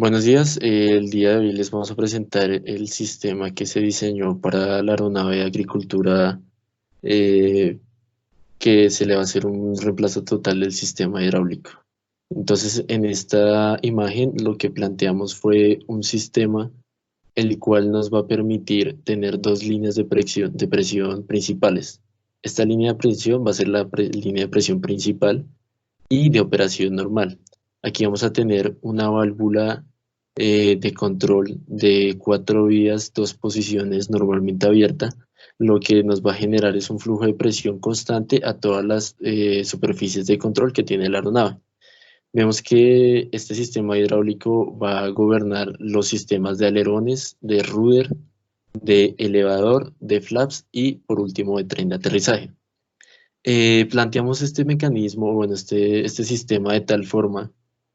Buenos días, el día de hoy les vamos a presentar el sistema que se diseñó para la aeronave de agricultura, eh, que se le va a hacer un reemplazo total del sistema hidráulico. Entonces, en esta imagen lo que planteamos fue un sistema el cual nos va a permitir tener dos líneas de presión principales. Esta línea de presión va a ser la línea de presión principal y de operación normal. Aquí vamos a tener una válvula de control de 4 vías, 2 posiciones normalmente abierta. Lo que nos va a generar es un flujo de presión constante a todas las superficies de control que tiene la aeronave. Vemos que este sistema hidráulico va a gobernar los sistemas de alerones, de rudder, de elevador, de flaps y por último de tren de aterrizaje. Planteamos este mecanismo, bueno, este sistema de tal forma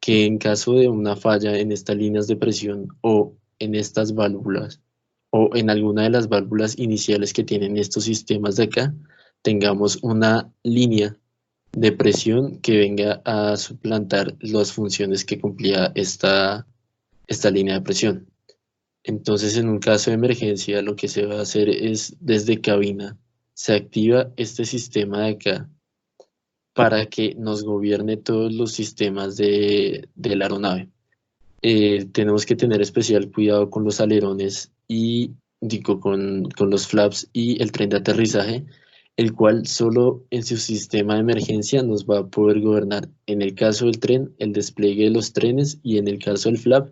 que en caso de una falla en estas líneas de presión o en estas válvulas o en alguna de las válvulas iniciales que tienen estos sistemas de acá, tengamos una línea de presión que venga a suplantar las funciones que cumplía esta línea de presión. Entonces, en un caso de emergencia, lo que se va a hacer es desde cabina, se activa este sistema de acá para que nos gobierne todos los sistemas de la aeronave. Tenemos que tener especial cuidado con los alerones y digo, con los flaps y el tren de aterrizaje, el cual solo en su sistema de emergencia nos va a poder gobernar, en el caso del tren, el despliegue de los trenes, y en el caso del flap,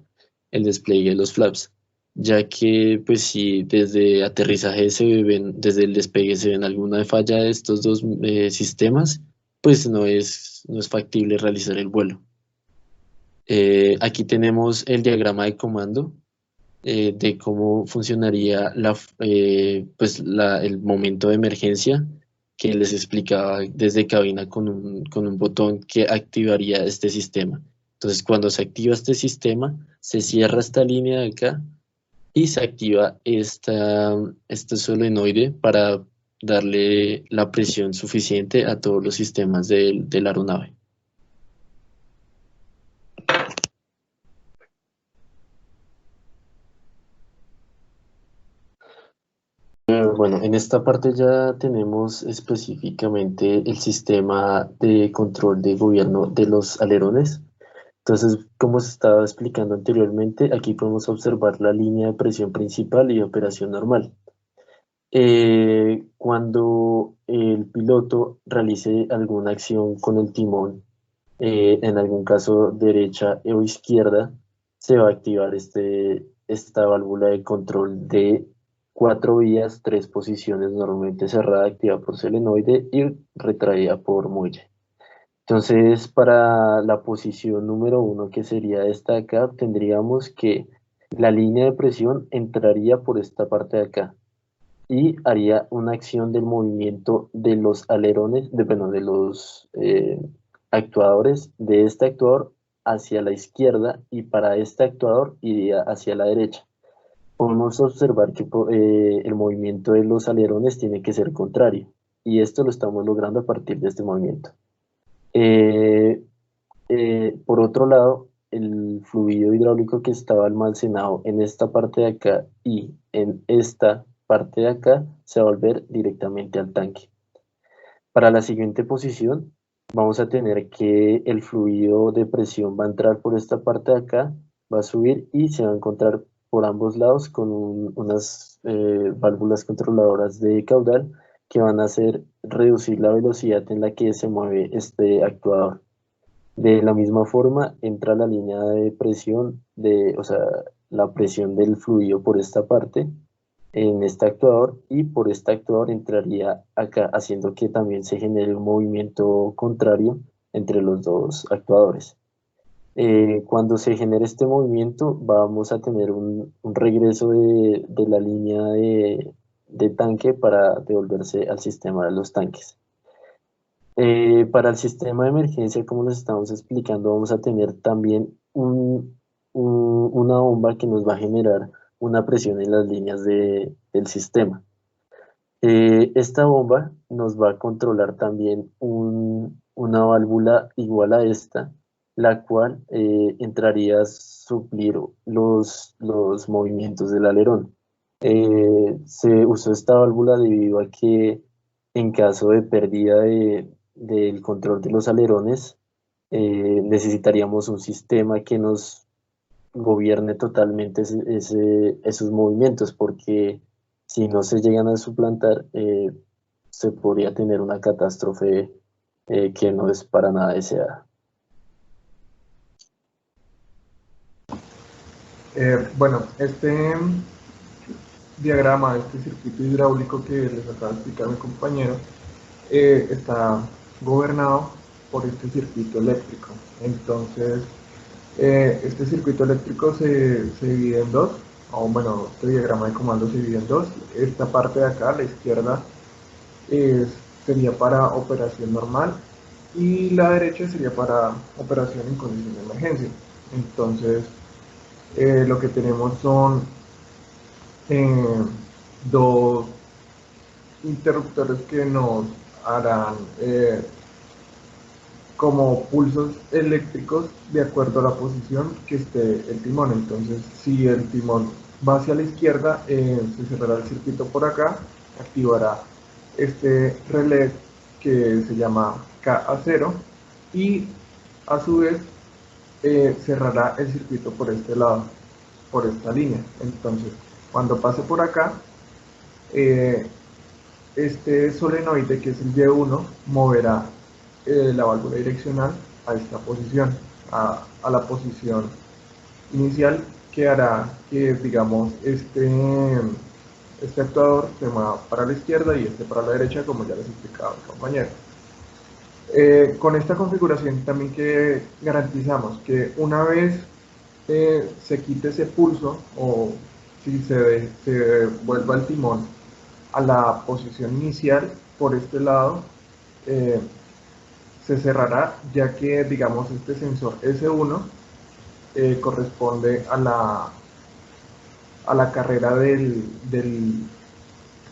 el despliegue de los flaps, ya que pues si desde aterrizaje desde el despegue se ven alguna falla de estos dos sistemas, pues no es factible realizar el vuelo. Aquí tenemos el diagrama de comando de cómo funcionaría el momento de emergencia, que les explicaba desde cabina con un botón que activaría este sistema. Entonces, cuando se activa este sistema, se cierra esta línea de acá y se activa este solenoide para darle la presión suficiente a todos los sistemas de la aeronave. Bueno, en esta parte ya tenemos específicamente el sistema de control de gobierno de los alerones. Entonces, como se estaba explicando anteriormente, aquí podemos observar la línea de presión principal y de operación normal. Cuando el piloto realice alguna acción con el timón, en algún caso derecha o izquierda, se va a activar esta válvula de control de 4 vías, 3 posiciones, normalmente cerrada, activa por solenoide y retraída por muelle. Entonces, para la posición número 1, que sería esta de acá, tendríamos que la línea de presión entraría por esta parte de acá y haría una acción del movimiento de los alerones, bueno, de los actuadores, de este actuador hacia la izquierda, y para este actuador iría hacia la derecha. Podemos observar que el movimiento de los alerones tiene que ser contrario, y esto lo estamos logrando a partir de este movimiento. Eh, por otro lado, el fluido hidráulico que estaba almacenado en esta parte de acá y en esta parte de acá se va a volver directamente al tanque. Para la siguiente posición, vamos a tener que el fluido de presión va a entrar por esta parte de acá, va a subir y se va a encontrar por ambos lados con unas válvulas controladoras de caudal que van a hacer reducir la velocidad en la que se mueve este actuador. De la misma forma, entra la línea de presión, o sea, la presión del fluido por esta parte, en este actuador, y por este actuador entraría acá, haciendo que también se genere un movimiento contrario entre los dos actuadores. Cuando se genere este movimiento, vamos a tener un regreso de la línea de tanque para devolverse al sistema de los tanques. Para el sistema de emergencia, como les estamos explicando, vamos a tener también una bomba que nos va a generar una presión en las líneas del sistema. Esta bomba nos va a controlar también una válvula igual a esta, la cual entraría a suplir los movimientos del alerón. Se usó esta válvula debido a que en caso de pérdida del control de los alerones, necesitaríamos un sistema que nos gobierne totalmente esos movimientos, porque si no se llegan a suplantar, se podría tener una catástrofe que no es para nada deseada. Bueno, este diagrama, este circuito hidráulico que les acaba de explicar mi compañero, está gobernado por este circuito eléctrico. Entonces, este circuito eléctrico se divide en dos, o bueno, este diagrama de comando se divide en dos. Esta parte de acá, a la izquierda, es, sería para operación normal y la derecha sería para operación en condición de emergencia. Entonces, lo que tenemos son eh, dos interruptores que nos harán como pulsos eléctricos de acuerdo a la posición que esté el timón. Entonces, si el timón va hacia la izquierda, se cerrará el circuito por acá, activará este relé que se llama KA0 y a su vez cerrará el circuito por este lado, por esta línea. Entonces, cuando pase por acá, eh, este solenoide, que es el Y1, moverá la válvula direccional a esta posición, a la posición inicial, que hará que, digamos, este actuador se mueva para la izquierda y este para la derecha, como ya les explicaba el compañero. Con esta configuración también que garantizamos que una vez se quite ese pulso, o si se vuelva el timón a la posición inicial por este lado, eh, se cerrará, ya que, digamos, este sensor S1 corresponde a la carrera del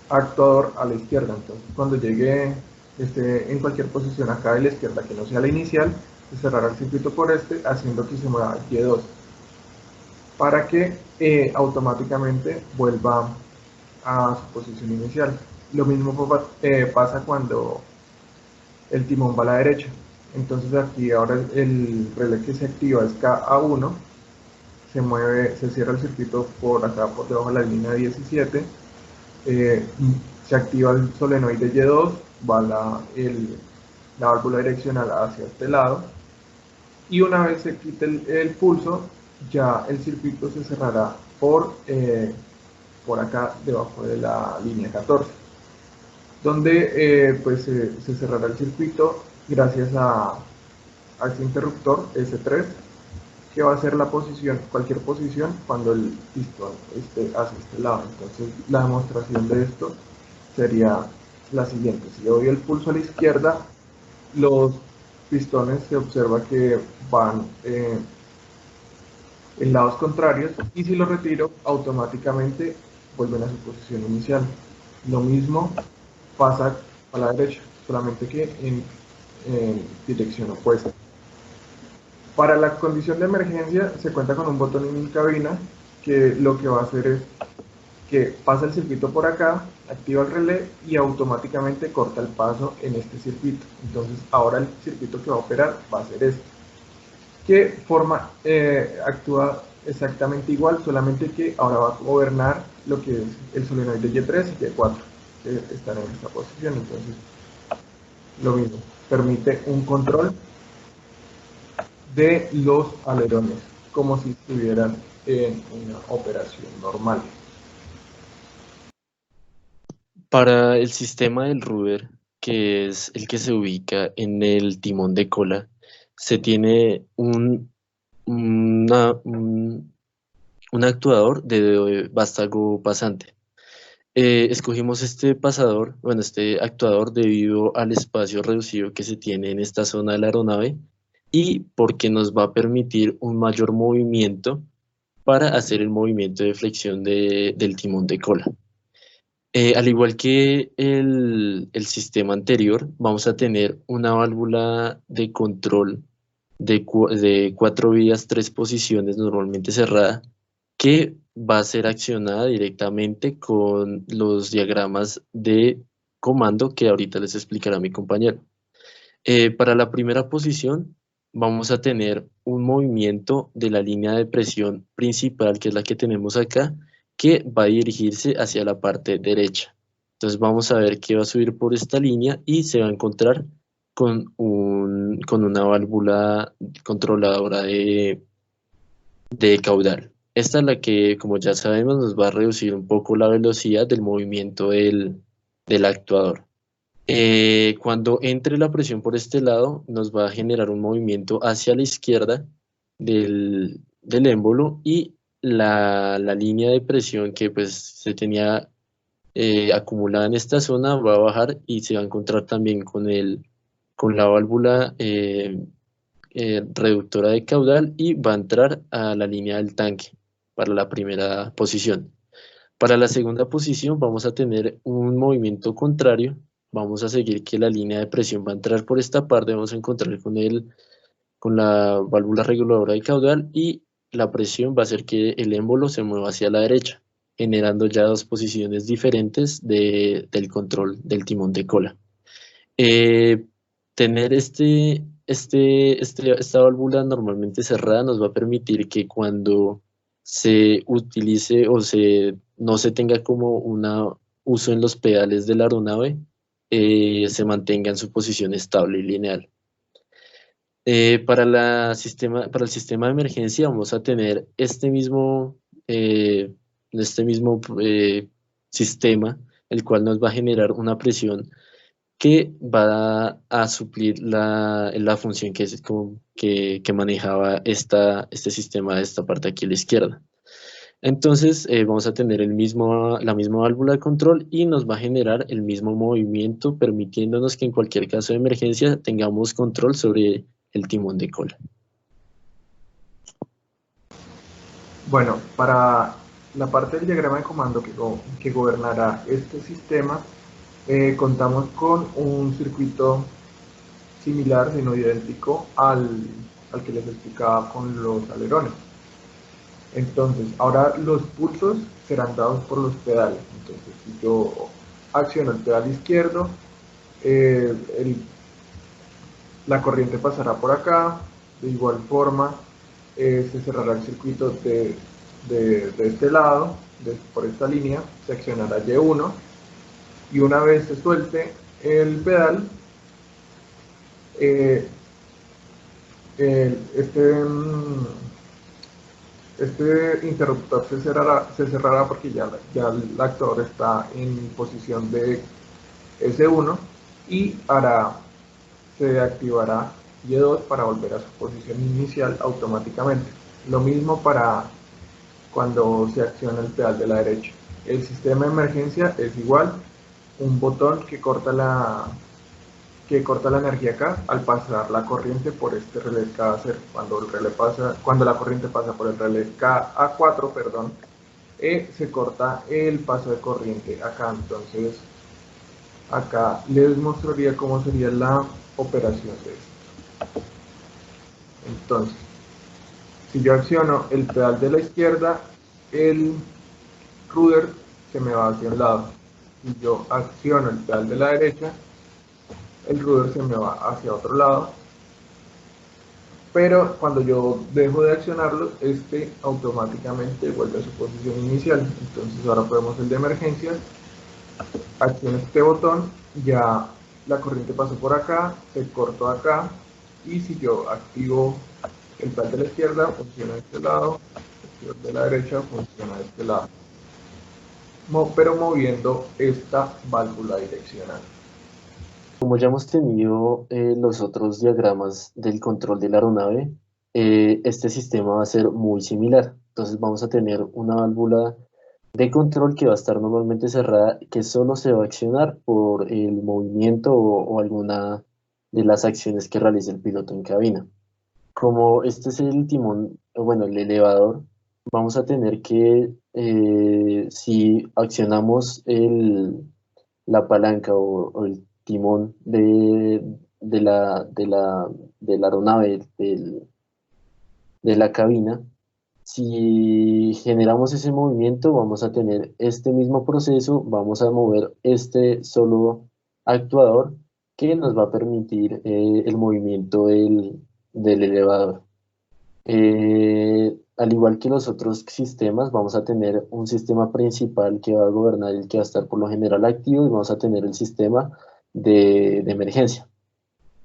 actuador a la izquierda. Entonces, cuando llegue en cualquier posición acá de la izquierda que no sea la inicial, se cerrará el circuito por este, haciendo que se mueva Y2 para que automáticamente vuelva a su posición inicial. Lo mismo pasa cuando el timón va a la derecha. Entonces aquí ahora el relé que se activa es KA1, se mueve, se cierra el circuito por acá, por debajo de la línea 17, eh, se activa el solenoide Y2, va la válvula direccional hacia este lado, y una vez se quite el pulso, ya el circuito se cerrará por acá, debajo de la línea 14, donde pues se cerrará el circuito gracias a este interruptor S3, que va a ser la posición, cualquier posición cuando el pistón esté hacia este lado. Entonces la demostración de esto sería la siguiente: si yo doy el pulso a la izquierda, los pistones se observa que van en lados contrarios, y si lo retiro, automáticamente vuelven a su posición inicial. Lo mismo pasa a la derecha, solamente que en dirección opuesta. Para la condición de emergencia se cuenta con un botón en cabina que lo que va a hacer es que pasa el circuito por acá, activa el relé y automáticamente corta el paso en este circuito. Entonces ahora el circuito que va a operar va a ser este, que actúa exactamente igual, solamente que ahora va a gobernar lo que es el solenoide Y3 y Y4, que están en esta posición. Entonces, lo mismo, permite un control de los alerones, como si estuvieran en una operación normal. Para el sistema del rudder, que es el que se ubica en el timón de cola, se tiene un actuador de vástago pasante. Escogimos este pasador, bueno, este actuador debido al espacio reducido que se tiene en esta zona de la aeronave y porque nos va a permitir un mayor movimiento para hacer el movimiento de flexión del timón de cola. Al igual que el sistema anterior, vamos a tener una válvula de control de 4 vías, 3 posiciones, normalmente cerrada, que va a ser accionada directamente con los diagramas de comando que ahorita les explicará mi compañero. Para la primera posición vamos a tener un movimiento de la línea de presión principal, que es la que tenemos acá, que va a dirigirse hacia la parte derecha. Entonces vamos a ver que va a subir por esta línea y se va a encontrar con una válvula controladora de caudal. Esta es la que, como ya sabemos, nos va a reducir un poco la velocidad del movimiento del actuador. Cuando entre la presión por este lado, nos va a generar un movimiento hacia la izquierda del émbolo, y la línea de presión que pues se tenía acumulada en esta zona va a bajar y se va a encontrar también con la válvula reductora de caudal, y va a entrar a la línea del tanque para la primera posición. Para la segunda posición vamos a tener un movimiento contrario. Vamos a seguir que la línea de presión va a entrar por esta parte, vamos a encontrar con la válvula reguladora de caudal, y la presión va a hacer que el émbolo se mueva hacia la derecha, generando ya dos posiciones diferentes del control del timón de cola. Eh, Tener esta válvula normalmente cerrada nos va a permitir que cuando se utilice o no se tenga como un uso en los pedales de la aeronave, se mantenga en su posición estable y lineal. Para el sistema de emergencia vamos a tener eh, este mismo sistema, el cual nos va a generar una presión que va a suplir la función que manejaba este sistema de esta parte aquí a la izquierda. Entonces vamos a tener la misma válvula de control y nos va a generar el mismo movimiento, permitiéndonos que en cualquier caso de emergencia tengamos control sobre el timón de cola. Bueno, para la parte del diagrama de comando que gobernará este sistema, contamos con un circuito similar, sino idéntico al que les explicaba con los alerones. Entonces, ahora los pulsos serán dados por los pedales. Entonces, si yo acciono el pedal izquierdo, eh, la corriente pasará por acá. De igual forma, se cerrará el circuito de este lado, por esta línea, se accionará Y1, y una vez se suelte el pedal, eh, este interruptor se cerrará porque ya el actuador está en posición de S1, y se activará Y2 para volver a su posición inicial automáticamente. Lo mismo para cuando se acciona el pedal de la derecha. El sistema de emergencia es igual, un botón que corta la energía acá al pasar la corriente por este relé K0. Cuando la corriente pasa por el relé KA4, perdón, se corta el paso de corriente acá. Entonces acá les mostraría cómo sería la operación de esto. Entonces, si yo acciono el pedal de la izquierda, el rudder se me va hacia un lado. Si yo acciono el pedal de la derecha, el rudder se me va hacia otro lado. Pero cuando yo dejo de accionarlo, este automáticamente vuelve a su posición inicial. Entonces ahora podemos el de emergencias. Acciono este botón, ya la corriente pasó por acá, se cortó acá, y si yo activo el pedal de la izquierda, funciona de este lado, el de la derecha funciona de este lado, pero moviendo esta válvula direccional. Como ya hemos tenido los otros diagramas del control de la aeronave, este sistema va a ser muy similar. Entonces vamos a tener una válvula de control que va a estar normalmente cerrada, que solo se va a accionar por el movimiento o alguna de las acciones que realice el piloto en cabina. Como este es el timón, bueno, el elevador, vamos a tener que, si accionamos la palanca o el timón de la de la aeronave, de la cabina. Si generamos ese movimiento, vamos a tener este mismo proceso, vamos a mover este solo actuador que nos va a permitir el movimiento del elevador. Al igual que los otros sistemas, vamos a tener un sistema principal que va a gobernar el que va a estar por lo general activo y vamos a tener el sistema de emergencia.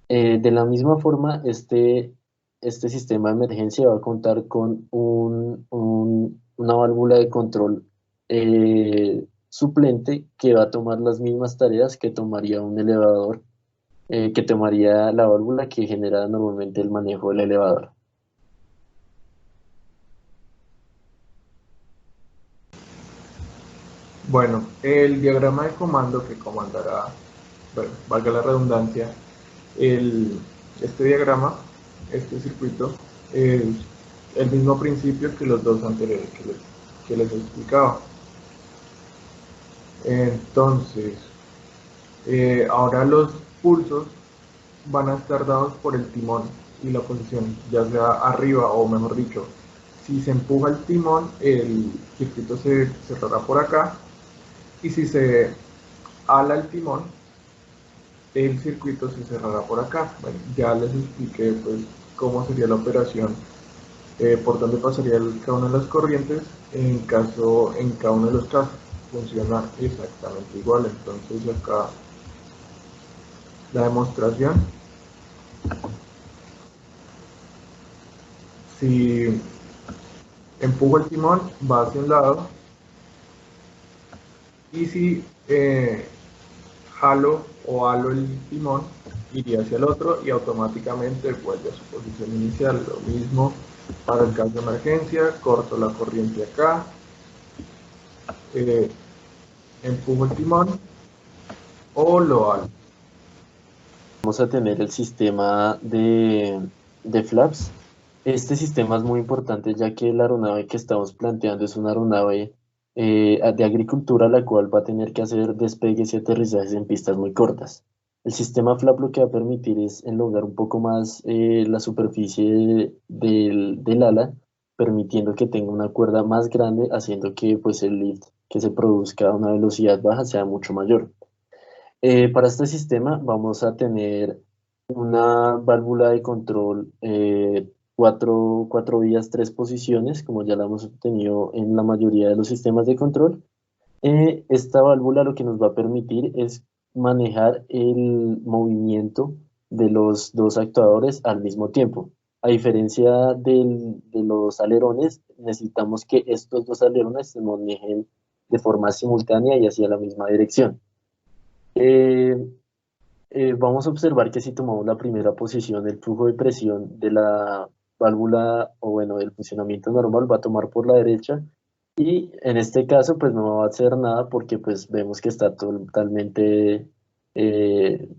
De la misma forma, este sistema de emergencia va a contar con una válvula de control suplente que va a tomar las mismas tareas que tomaría un elevador, que tomaría la válvula que genera normalmente el manejo del elevador. Bueno, el diagrama de comando que comandará, bueno, valga la redundancia, este diagrama, este circuito, es el mismo principio que los dos anteriores que les explicaba. Entonces, ahora los pulsos van a estar dados por el timón y la posición, ya sea arriba o mejor dicho, si se empuja el timón, el circuito se cerrará por acá, y si se ala el timón, el circuito se cerrará por acá. Bueno, ya les expliqué pues cómo sería la operación, por dónde pasaría cada una de las corrientes en cada uno de los casos. Funciona exactamente igual. Entonces acá la demostración. Si empujo el timón, va hacia un lado, y si jalo o halo el timón, iría hacia el otro y automáticamente vuelve a su posición inicial. Lo mismo para el caso de emergencia, corto la corriente acá, empujo el timón o lo halo. Vamos a tener el sistema de flaps. Este sistema es muy importante ya que la aeronave que estamos planteando es una aeronave de agricultura, la cual va a tener que hacer despegues y aterrizajes en pistas muy cortas. El sistema flap lo que va a permitir es enlongar un poco más la superficie del ala, permitiendo que tenga una cuerda más grande, haciendo que pues, el lift que se produzca a una velocidad baja sea mucho mayor. Para este sistema vamos a tener una válvula de control, cuatro vías, tres posiciones, como ya la hemos obtenido en la mayoría de los sistemas de control. Esta válvula lo que nos va a permitir es manejar el movimiento de los dos actuadores al mismo tiempo. A diferencia de los alerones, necesitamos que estos dos alerones se manejen de forma simultánea y hacia la misma dirección. Eh, Vamos a observar que si tomamos la primera posición, el flujo de presión de la válvula, o bueno, del funcionamiento normal va a tomar por la derecha, y en este caso pues no va a hacer nada porque pues vemos que está totalmente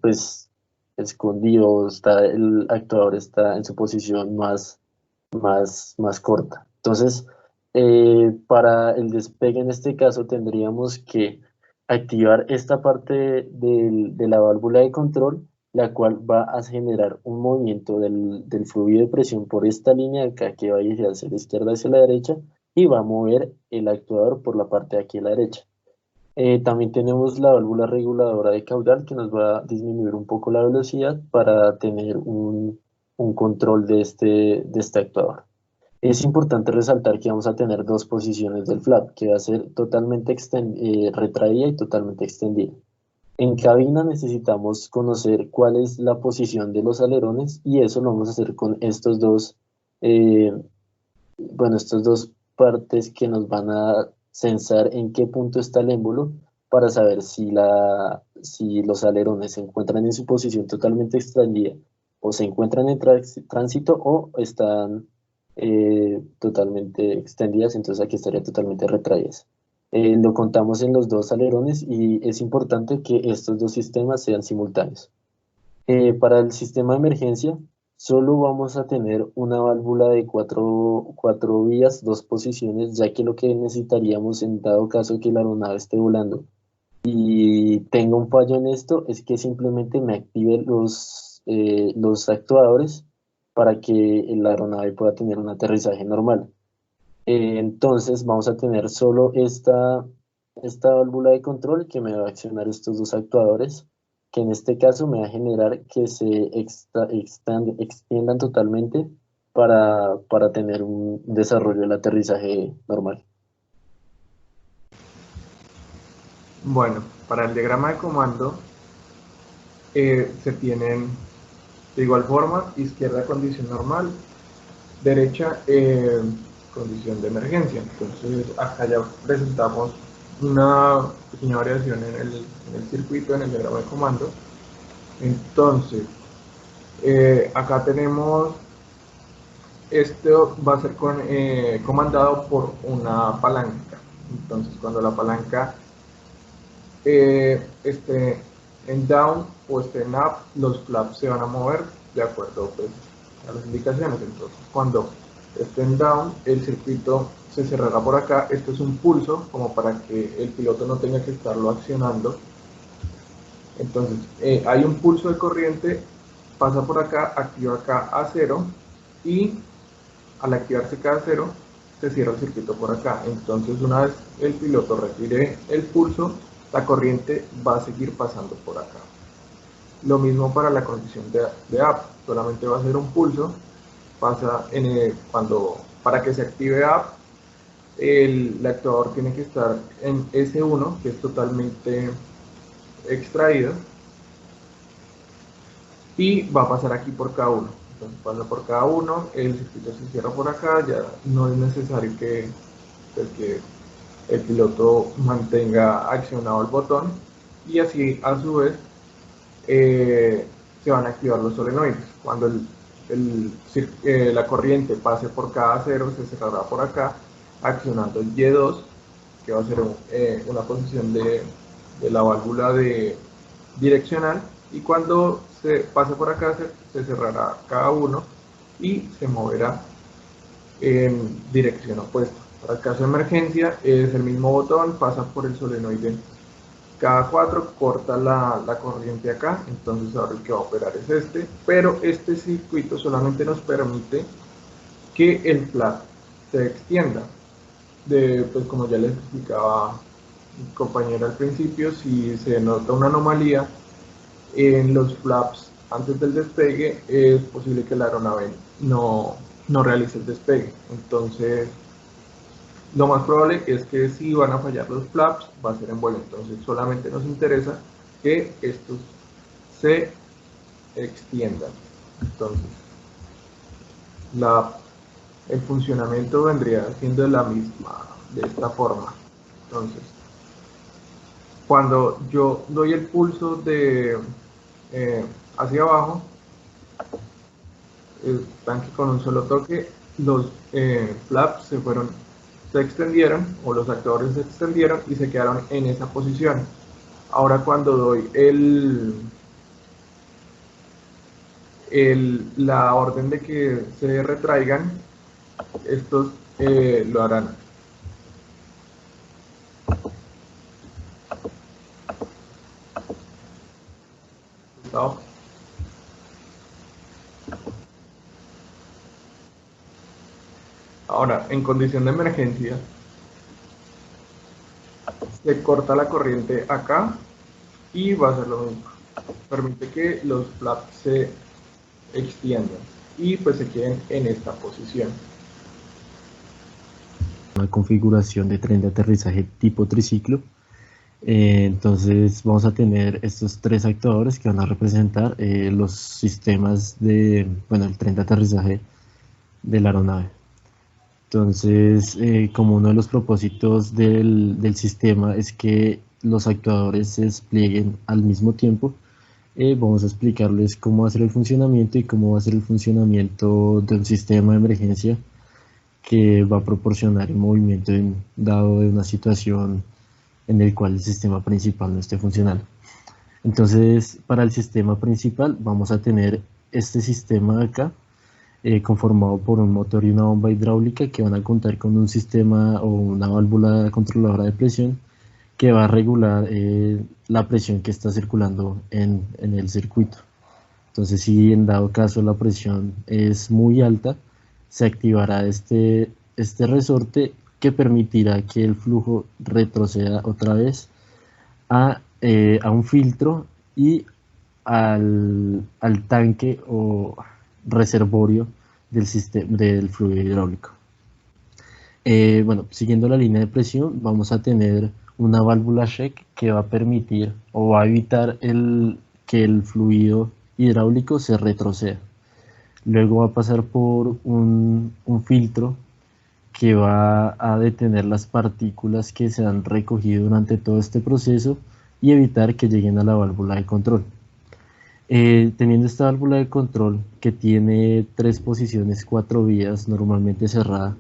pues escondido, el actuador está en su posición más corta. Entonces, para el despegue en este caso tendríamos que activar esta parte de la válvula de control, la cual va a generar un movimiento del fluido de presión por esta línea de acá que va a ir hacia la izquierda, hacia la derecha, y va a mover el actuador por la parte de aquí a la derecha. También tenemos la válvula reguladora de caudal que nos va a disminuir un poco la velocidad para tener un control de este actuador. Es importante resaltar que vamos a tener dos posiciones del flap, que va a ser totalmente retraída y totalmente extendida. En cabina necesitamos conocer cuál es la posición de los alerones, y eso lo vamos a hacer con estos dos, eh, bueno, estas dos partes que nos van a censar en qué punto está el émbolo para saber si los alerones se encuentran en su posición totalmente extendida o se encuentran en tránsito o están totalmente extendidas, entonces aquí estaría totalmente retraídas. Lo contamos en los dos alerones y es importante que estos dos sistemas sean simultáneos. Para el sistema de emergencia, solo vamos a tener una válvula de cuatro vías, dos posiciones, ya que lo que necesitaríamos en dado caso que la aeronave esté volando y tenga un fallo en esto es que simplemente me active los actuadores para que la aeronave pueda tener un aterrizaje normal. Entonces vamos a tener solo esta válvula de control que me va a accionar estos dos actuadores, que en este caso me va a generar que se extiendan totalmente para tener un desarrollo del aterrizaje normal. Bueno, para el diagrama de comando se tienen de igual forma: izquierda condición normal, derecha condición de emergencia. Entonces acá ya presentamos una pequeña variación en el circuito, en el diagrama de comando. Entonces acá tenemos, esto va a ser comandado por una palanca. Entonces cuando la palanca esté en down o esté en up, los flaps se van a mover de acuerdo, pues, a las indicaciones. Entonces cuando esté en down, el circuito se cerrará por acá. Esto es un pulso como para que el piloto no tenga que estarlo accionando. Entonces hay un pulso de corriente, pasa por acá, activa acá a 0, y al activarse cada 0 se cierra el circuito por acá. Entonces una vez el piloto retire el pulso, la corriente va a seguir pasando por acá. Lo mismo para la condición de up, solamente va a ser un pulso, pasa para que se active up, el actuador tiene que estar en S1, que es totalmente extraído, y va a pasar aquí por K1. Entonces pasa por K1, el circuito se cierra por acá, ya no es necesario que el piloto mantenga accionado el botón, y así a su vez se van a activar los solenoides. Cuando la corriente pase por cada 0, se cerrará por acá accionando el Y2, que va a ser una posición de la válvula direccional, y cuando se pase por acá se cerrará cada uno y se moverá en dirección opuesta. Para el caso de emergencia es el mismo botón, pasa por el solenoide cada 4, corta la corriente acá. Entonces ahora el que va a operar es este, pero este circuito solamente nos permite que el flap se extienda. Pues como ya les explicaba mi compañera al principio, si se nota una anomalía en los flaps antes del despegue, es posible que la aeronave no realice el despegue. Entonces lo más probable es que si van a fallar los flaps, va a ser en vuelo. Entonces solamente nos interesa que estos se extiendan. Entonces el funcionamiento vendría siendo de esta forma. Entonces cuando yo doy el pulso hacia abajo, están que con un solo toque los flaps se extendieron, o los actuadores se extendieron y se quedaron en esa posición. Ahora cuando doy la orden de que se retraigan, estos lo harán. Ahora, en condición de emergencia, se corta la corriente acá y va a ser lo mismo. Permite que los flaps se extiendan y pues se queden en esta posición. Una configuración de tren de aterrizaje tipo triciclo. Entonces vamos a tener estos tres actuadores que van a representar los sistemas el tren de aterrizaje de la aeronave. Entonces, como uno de los propósitos del sistema es que los actuadores se desplieguen al mismo tiempo, vamos a explicarles cómo va a ser el funcionamiento y cómo va a ser el funcionamiento de un sistema de emergencia que va a proporcionar el movimiento dado de una situación en el cual el sistema principal no esté funcionando. Entonces, para el sistema principal vamos a tener este sistema de acá, conformado por un motor y una bomba hidráulica que van a contar con un sistema o una válvula controladora de presión que va a regular la presión que está circulando en el circuito. Entonces, si en dado caso la presión es muy alta, se activará este resorte que permitirá que el flujo retroceda otra vez a un filtro y al tanque o reservorio del fluido hidráulico. Bueno, siguiendo la línea de presión, vamos a tener una válvula check que va a permitir o va a evitar que el fluido hidráulico se retroceda. Luego va a pasar por un filtro que va a detener las partículas que se han recogido durante todo este proceso y evitar que lleguen a la válvula de control. Teniendo esta válvula de control que tiene 3 posiciones, 4 vías, normalmente cerrada,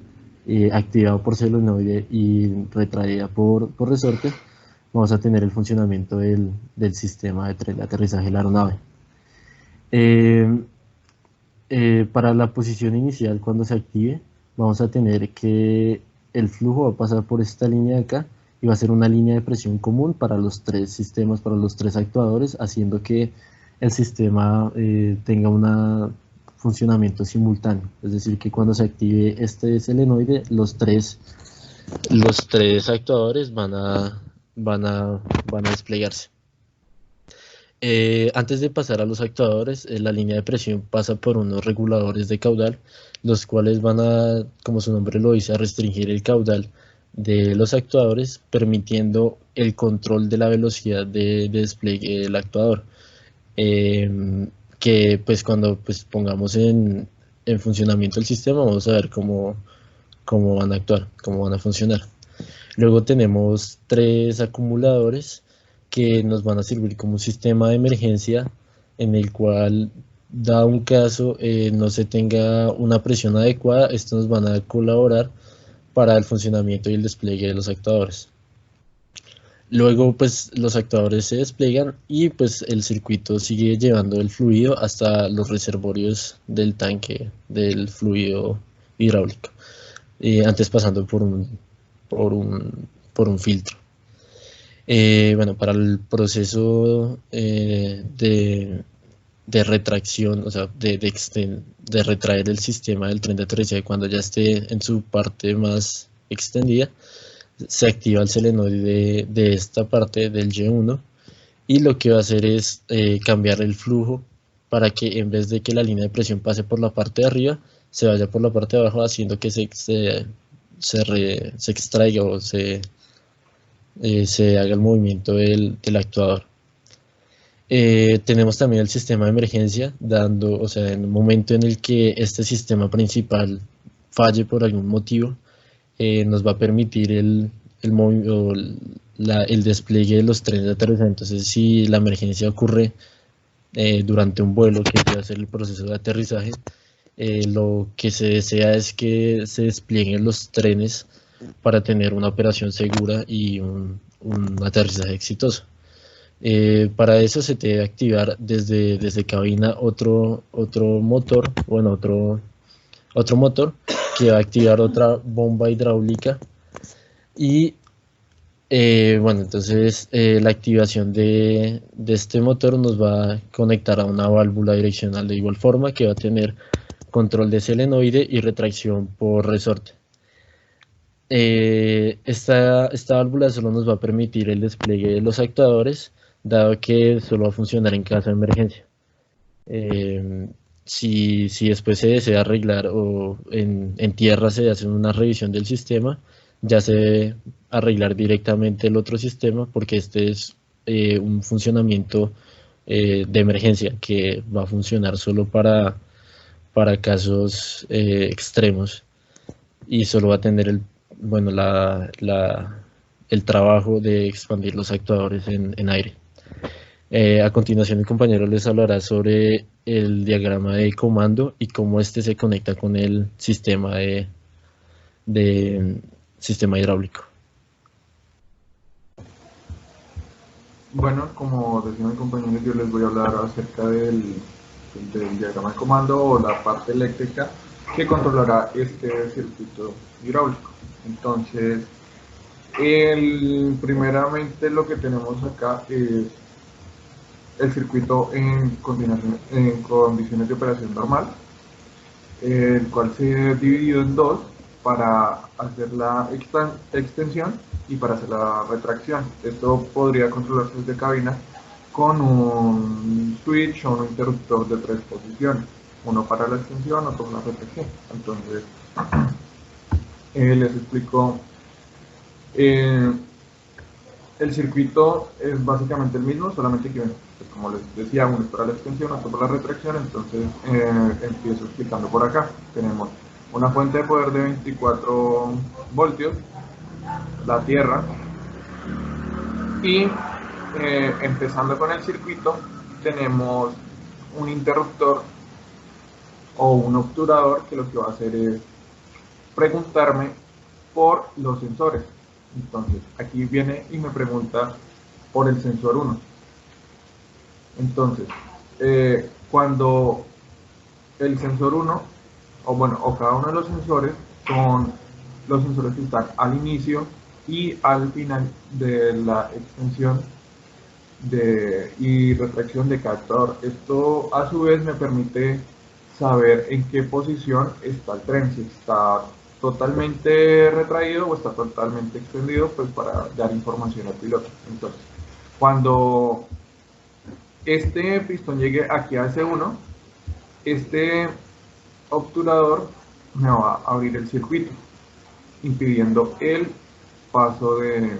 activada por solenoide y retraída por resorte, vamos a tener el funcionamiento del sistema de aterrizaje de la aeronave. Para la posición inicial, cuando se active, vamos a tener que el flujo va a pasar por esta línea de acá y va a ser una línea de presión común para los 3 sistemas, para los 3 actuadores, haciendo que el sistema tenga un funcionamiento simultáneo. Es decir, que cuando se active este solenoide, los tres actuadores van a desplegarse. Antes de pasar a los actuadores, la línea de presión pasa por unos reguladores de caudal, los cuales van a, como su nombre lo dice, a restringir el caudal de los actuadores, permitiendo el control de la velocidad de despliegue del actuador. Que pues cuando pongamos en funcionamiento el sistema, vamos a ver cómo van a actuar, cómo van a funcionar. Luego tenemos 3 acumuladores que nos van a servir como un sistema de emergencia en el cual, dado un caso, no se tenga una presión adecuada, estos nos van a colaborar para el funcionamiento y el despliegue de los actuadores. Luego pues los actuadores se despliegan y pues el circuito sigue llevando el fluido hasta los reservorios del tanque del fluido hidráulico, antes pasando por un filtro. Bueno, para el proceso de retracción, o sea, de retraer el sistema del tren de aterrizaje cuando ya esté en su parte más extendida, se activa el solenoide de esta parte del Y1 y lo que va a hacer es cambiar el flujo para que en vez de que la línea de presión pase por la parte de arriba, se vaya por la parte de abajo, haciendo que se extraiga o se haga el movimiento del actuador. Tenemos también el sistema de emergencia, o sea, en un momento en el que este sistema principal falle por algún motivo, nos va a permitir el despliegue de los trenes de aterrizaje. Entonces, si la emergencia ocurre durante un vuelo que puede hacer el proceso de aterrizaje, lo que se desea es que se desplieguen los trenes para tener una operación segura y un aterrizaje exitoso. Para eso se debe activar desde cabina otro motor, bueno, otro motor que va a activar otra bomba hidráulica y bueno, entonces la activación de este motor nos va a conectar a una válvula direccional de igual forma, que va a tener control de solenoide y retracción por resorte. Esta válvula solo nos va a permitir el despliegue de los actuadores, dado que solo va a funcionar en caso de emergencia. Si después se desea arreglar o en tierra se hace una revisión del sistema, ya se debe arreglar directamente el otro sistema, porque este es un funcionamiento de emergencia que va a funcionar solo para casos extremos y solo va a tener el trabajo de expandir los actuadores en aire. A continuación, mi compañero les hablará sobre el diagrama de comando y cómo este se conecta con el sistema sistema hidráulico. Bueno, como decía mi compañero, yo les voy a hablar acerca del diagrama de comando o la parte eléctrica que controlará este circuito hidráulico. Entonces, primeramente lo que tenemos acá es el circuito en condiciones de operación normal, el cual se dividió en dos para hacer la extensión y para hacer la retracción. Esto podría controlarse desde cabina con un switch o un interruptor de 3 posiciones, uno para la extensión, otro para la retracción. Entonces, les explico. El circuito es básicamente el mismo, solamente que, como les decía, uno es para la extensión, otro para la retracción. Entonces empiezo explicando por acá. Tenemos una fuente de poder de 24 voltios, la tierra, y empezando con el circuito tenemos un interruptor o un obturador que lo que va a hacer es preguntarme por los sensores. Entonces aquí viene y me pregunta por el sensor 1. Entonces cuando el sensor 1 o cada uno de los sensores son los sensores que están al inicio y al final de la extensión y retracción de cada actuador. Esto a su vez me permite saber en qué posición está el tren, si está totalmente retraído o está totalmente extendido, pues para dar información al piloto. Entonces, cuando este pistón llegue aquí a S1, este obturador me va a abrir el circuito, impidiendo el paso de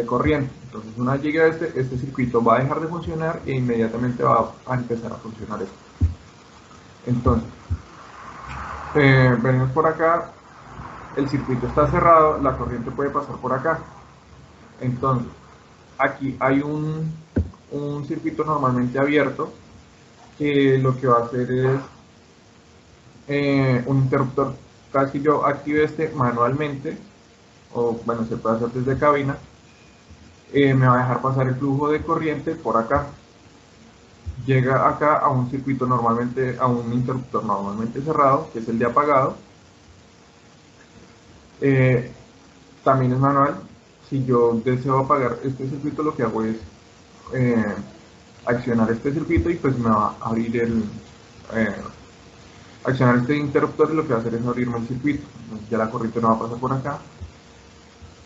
corriente. Entonces, una vez llegue a este circuito va a dejar de funcionar e inmediatamente va a empezar a funcionar esto. Entonces, venimos por acá, el circuito está cerrado, la corriente puede pasar por acá. Entonces, aquí hay un circuito normalmente abierto que lo que va a hacer es un interruptor. Casi yo active este manualmente, o bueno, se puede hacer desde cabina. Me va a dejar pasar el flujo de corriente por acá. Llega acá a un circuito normalmente, a un interruptor normalmente cerrado, que es el de apagado. También es manual. Si yo deseo apagar este circuito, lo que hago es accionar este circuito y pues me va a abrir accionar este interruptor, y lo que va a hacer es abrirme el circuito. Ya la corriente no va a pasar por acá.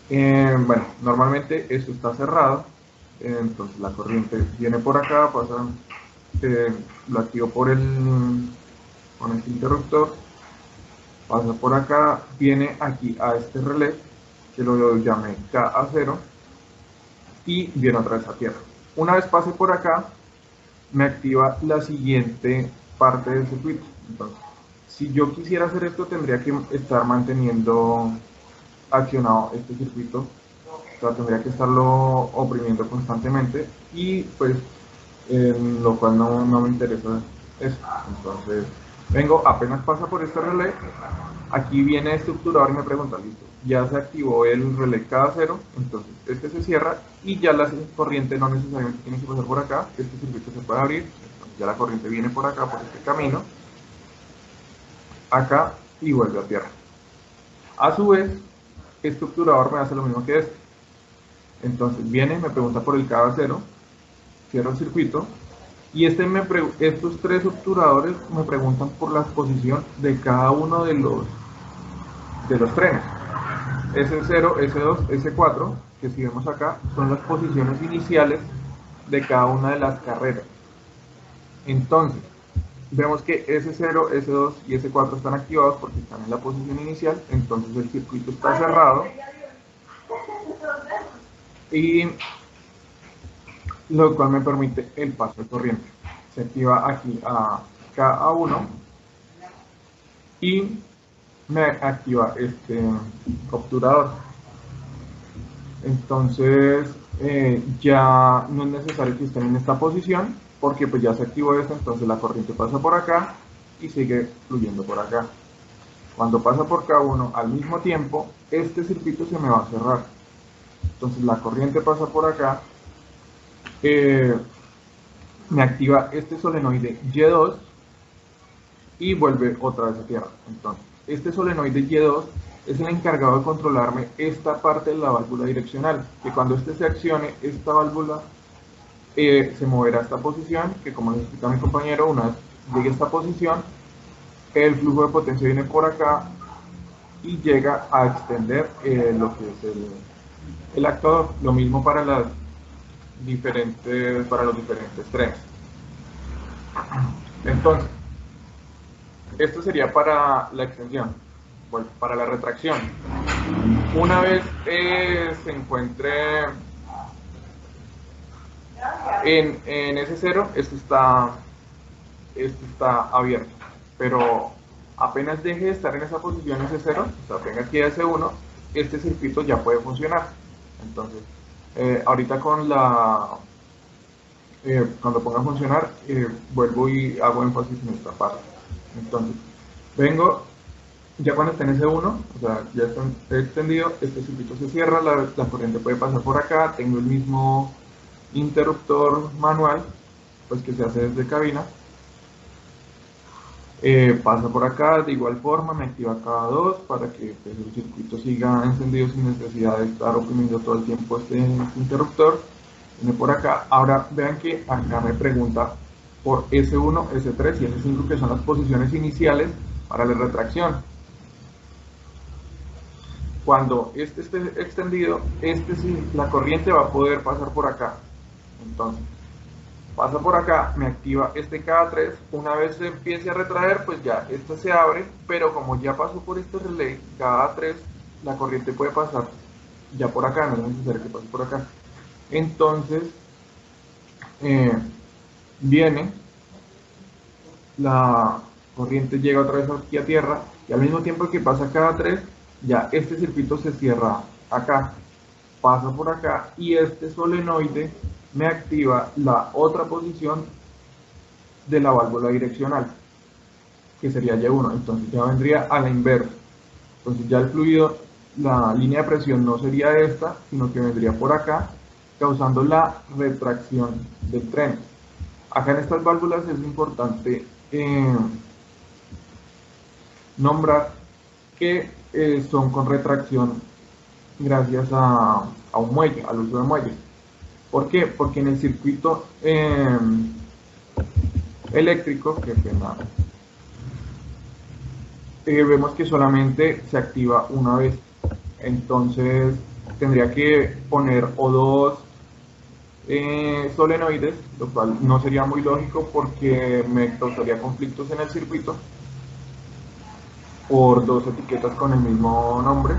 Bueno, normalmente esto está cerrado, entonces la corriente viene por acá, pasa, lo activo con este interruptor, pasa por acá, viene aquí a este relé, que lo llamé KA0, y viene otra vez a tierra. Una vez pase por acá, me activa la siguiente parte del circuito. Entonces, si yo quisiera hacer esto, tendría que estar manteniendo accionado este circuito, o sea, tendría que estarlo oprimiendo constantemente, y pues lo cual no me interesa eso. Entonces vengo, apenas pasa por este relé, aquí viene este obturador y me pregunta, listo, ya se activó el relé KA0, entonces este se cierra y ya la corriente no necesariamente tiene que pasar por acá, este circuito se puede abrir. Entonces ya la corriente viene por acá, por este camino, acá, y vuelve a tierra. A su vez, este obturador me hace lo mismo que este. Entonces viene, me pregunta por el KA0, cierro el circuito, y estos tres obturadores me preguntan por la posición de cada uno de los trenes. S0, S2, S4, que si vemos acá, son las posiciones iniciales de cada una de las carreras. Entonces, vemos que S0, S2 y S4 están activados porque están en la posición inicial, entonces el circuito está cerrado, y lo cual me permite el paso de corriente. Se activa aquí a KA1 y me activa este obturador. Entonces ya no es necesario que estén en esta posición, porque pues ya se activó esto. Entonces la corriente pasa por acá y sigue fluyendo por acá. Cuando pasa por K1 al mismo tiempo, este circuito se me va a cerrar. Entonces la corriente pasa por acá, me activa este solenoide Y2 y vuelve otra vez a tierra. Entonces, este solenoide Y2 es el encargado de controlarme esta parte de la válvula direccional, que cuando este se accione, esta válvula se moverá a esta posición, que como les explica mi compañero, una vez llegue a esta posición, el flujo de potencia viene por acá y llega a extender lo que es el actuador. Lo mismo para los diferentes trenes. Entonces, esto sería para la extensión, bueno, para la retracción. Una vez se encuentre en S0, esto está abierto, pero apenas deje de estar en esa posición S0, o sea, venga aquí a S1, este circuito ya puede funcionar. Entonces, ahorita cuando ponga a funcionar, vuelvo y hago énfasis en esta parte. Entonces, vengo, ya cuando esté en S1, o sea, ya está extendido, este circuito se cierra, la corriente puede pasar por acá, tengo el mismo interruptor manual, pues que se hace desde cabina, pasa por acá, de igual forma me activa cada dos para que pues, el circuito siga encendido sin necesidad de estar oprimiendo todo el tiempo este interruptor. Viene por acá, ahora vean que acá me pregunta por S1, S3 y S5, que son las posiciones iniciales para la retracción. Cuando este esté extendido, sí, la corriente va a poder pasar por acá. Entonces, pasa por acá, me activa este cada 3, una vez se empiece a retraer, pues ya este se abre, pero como ya pasó por este relay, cada 3, la corriente puede pasar ya por acá, no es necesario que pase por acá. Entonces, viene, la corriente llega otra vez aquí a tierra, y al mismo tiempo que pasa cada 3, ya este circuito se cierra acá, pasa por acá, y este solenoide me activa la otra posición de la válvula direccional, que sería Y1, entonces ya vendría a la inversa. Entonces ya el fluido, la línea de presión no sería esta, sino que vendría por acá, causando la retracción del tren. Acá en estas válvulas es importante nombrar que son con retracción gracias a un muelle, al uso de muelles. ¿Por qué? Porque en el circuito eléctrico, vemos que solamente se activa una vez. Entonces tendría que poner o dos solenoides, lo cual no sería muy lógico porque me causaría conflictos en el circuito por dos etiquetas con el mismo nombre.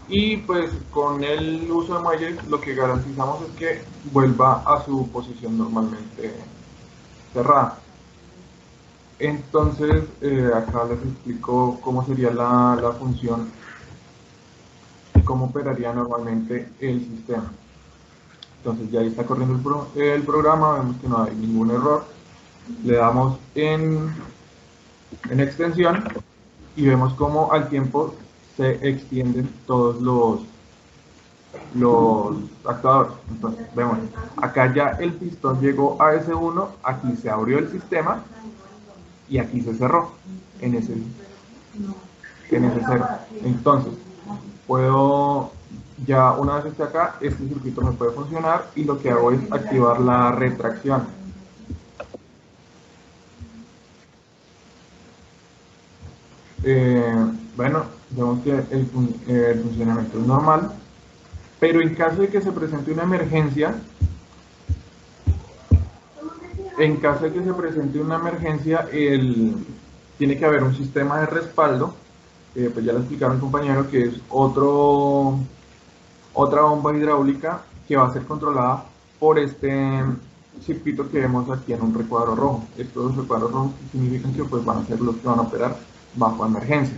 Y pues con el uso de muelles lo que garantizamos es que vuelva a su posición normalmente cerrada. Entonces acá les explico cómo sería la función y cómo operaría normalmente el sistema. Entonces ya ahí está corriendo el programa, vemos que no hay ningún error. Le damos en extensión y vemos cómo al tiempo se extienden todos los actuadores. Entonces vemos, acá ya el pistón llegó a S1, aquí se abrió el sistema y aquí se cerró en ese cero. Entonces puedo, ya una vez esté acá, este circuito me puede funcionar y lo que hago es activar la retracción. Bueno, vemos que el funcionamiento es normal, pero en caso de que se presente una emergencia, tiene que haber un sistema de respaldo, pues ya lo explicaron compañero, que es otra bomba hidráulica que va a ser controlada por este circuito que vemos aquí en un recuadro rojo. Estos recuadros rojos significan que pues van a ser los que van a operar bajo emergencia.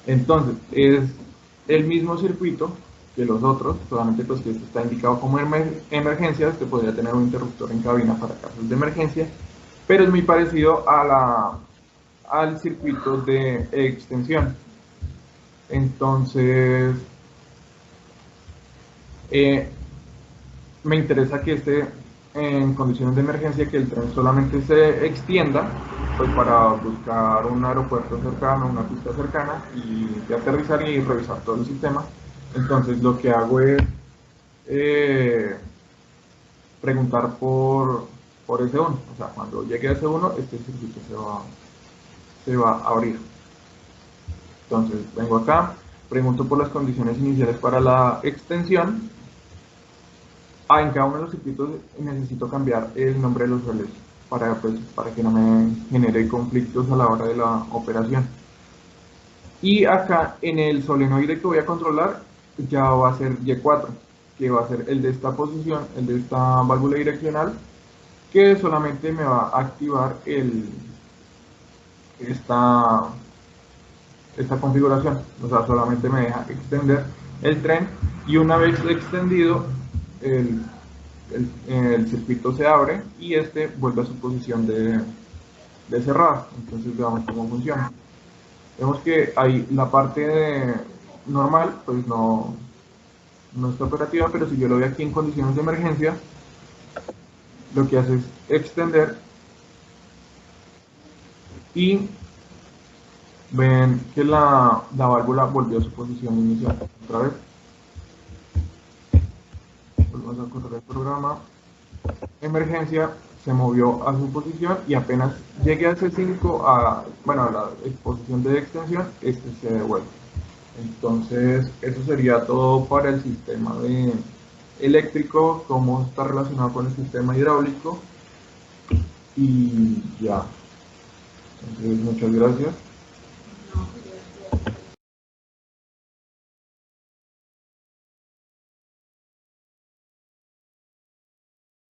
Entonces, es el mismo circuito que los otros, solamente pues que este está indicado como emergencia. Este podría tener un interruptor en cabina para casos de emergencia, pero es muy parecido al circuito de extensión. Entonces, me interesa que esté en condiciones de emergencia, que el tren solamente se extienda pues para buscar un aeropuerto cercano, una pista cercana y de aterrizar y revisar todo el sistema. Entonces lo que hago es preguntar por S1. O sea, cuando llegue a S1, este circuito se va a abrir. Entonces, vengo acá, pregunto por las condiciones iniciales para la extensión. En cada uno de los circuitos necesito cambiar el nombre de los relés para que no me genere conflictos a la hora de la operación. Y acá en el solenoide que voy a controlar ya va a ser Y4, que va a ser el de esta posición, el de esta válvula direccional, que solamente me va a activar esta configuración. O sea, solamente me deja extender el tren, y una vez extendido el circuito se abre y este vuelve a su posición de cerrada. Entonces veamos cómo funciona. Vemos que ahí la parte normal pues no está operativa, pero si yo lo veo aquí en condiciones de emergencia, lo que hace es extender, y ven que la válvula volvió a su posición inicial. Otra vez volvemos a correr el programa, emergencia, se movió a su posición, y apenas llegue a C5, a la posición de extensión, este se devuelve. Entonces eso sería todo para el sistema eléctrico, cómo está relacionado con el sistema hidráulico, y ya. Entonces, muchas gracias.